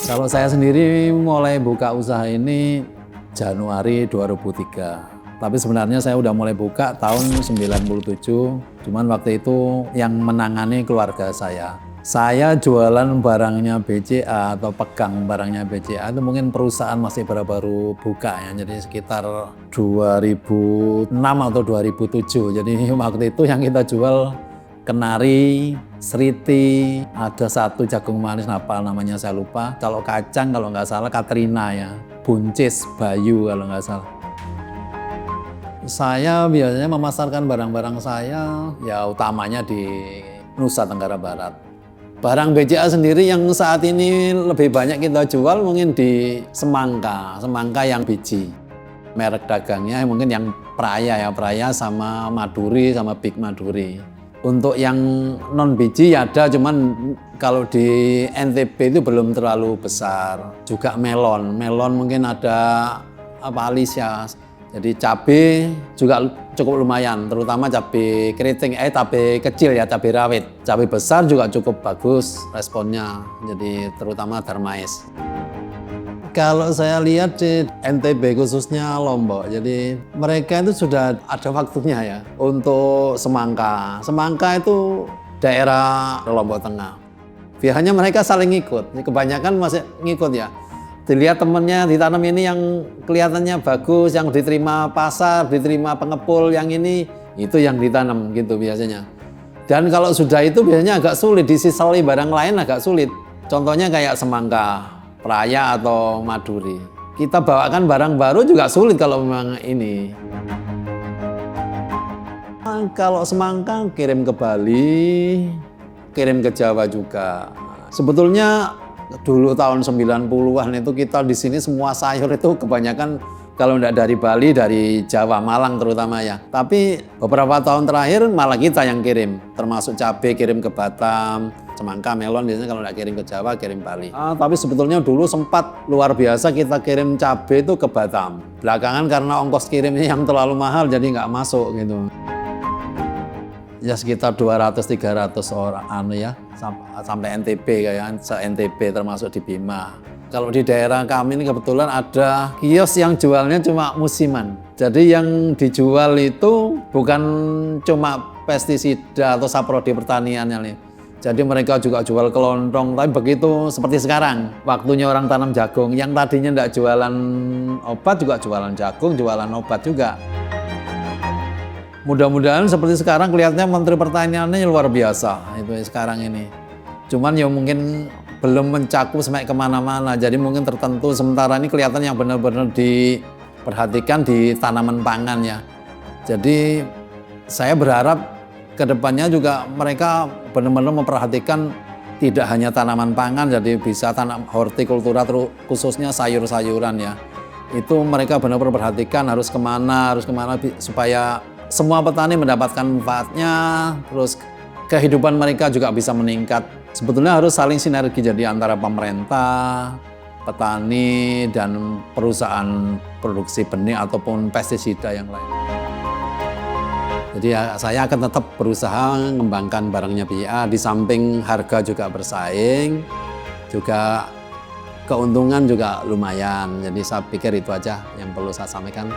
Kalau saya sendiri mulai buka usaha ini Januari 2003. Tapi sebenarnya saya udah mulai buka tahun 97, cuman waktu itu yang menangani keluarga saya. Saya jualan barangnya BCA atau pegang barangnya BCA itu mungkin perusahaan masih baru buka ya, jadi sekitar 2006 atau 2007. Jadi waktu itu yang kita jual kenari, seriti, ada satu jagung manis apa namanya saya lupa. Kalau kacang kalau nggak salah Katrina ya, buncis, Bayu kalau nggak salah. Saya biasanya memasarkan barang-barang saya ya utamanya di Nusa Tenggara Barat. Barang BCA sendiri yang saat ini lebih banyak kita jual mungkin di semangka yang biji. Merek dagangnya mungkin yang Praya ya, Praya sama Maduri sama Big Maduri. Untuk yang non biji ada, cuman kalau di NTB itu belum terlalu besar. Juga melon mungkin ada Alicia. Jadi cabai juga cukup lumayan, terutama cabai keriting, cabai kecil ya, cabai rawit. Cabai besar juga cukup bagus responnya, jadi terutama Darmais. Kalau saya lihat di NTB khususnya Lombok, jadi mereka itu sudah ada waktunya ya untuk semangka. Semangka itu daerah Lombok Tengah. Biasanya mereka saling ngikut, kebanyakan masih ngikut ya. Dilihat temennya ditanam ini yang kelihatannya bagus, yang diterima pasar, diterima pengepul, yang ini itu yang ditanam gitu biasanya. Dan kalau sudah itu biasanya agak sulit, disisali barang lain agak sulit. Contohnya kayak semangka, Praya atau Maduri. Kita bawakan barang baru juga sulit kalau memang ini. Kalau semangka kirim ke Bali, kirim ke Jawa juga. Sebetulnya dulu tahun 90-an itu kita di sini semua sayur itu kebanyakan kalau tidak dari Bali, dari Jawa, Malang terutama ya. Tapi beberapa tahun terakhir malah kita yang kirim, termasuk cabai kirim ke Batam, semangka, melon biasanya kalau tidak kirim ke Jawa, kirim Bali. Tapi sebetulnya dulu sempat luar biasa kita kirim cabai itu ke Batam. Belakangan karena ongkos kirimnya yang terlalu mahal jadi nggak masuk gitu. Ya sekitar 200-300 orang ya sampai NTB kayak se-NTB termasuk di Bima. Kalau di daerah kami ini kebetulan ada kios yang jualnya cuma musiman. Jadi yang dijual itu bukan cuma pestisida atau saprodi pertaniannya nih. Jadi mereka juga jual kelontong, tapi begitu seperti sekarang, waktunya orang tanam jagung, yang tadinya tidak jualan obat juga jualan jagung, jualan obat juga. Mudah-mudahan seperti sekarang kelihatannya Menteri Pertaniannya luar biasa itu sekarang ini. Cuman ya mungkin belum mencakup sampai kemana-mana, jadi mungkin tertentu sementara ini kelihatan yang benar-benar diperhatikan di tanaman pangan ya. Jadi saya berharap kedepannya juga mereka benar-benar memperhatikan tidak hanya tanaman pangan, jadi bisa tanam hortikultura khususnya sayur-sayuran ya. Itu mereka benar-benar perhatikan harus kemana supaya semua petani mendapatkan manfaatnya, terus kehidupan mereka juga bisa meningkat. Sebetulnya harus saling sinergi jadi antara pemerintah, petani, dan perusahaan produksi benih ataupun pestisida yang lain. Jadi ya, saya akan tetap berusaha mengembangkan barangnya BCA, di samping harga juga bersaing, juga keuntungan juga lumayan. Jadi saya pikir itu aja yang perlu saya sampaikan.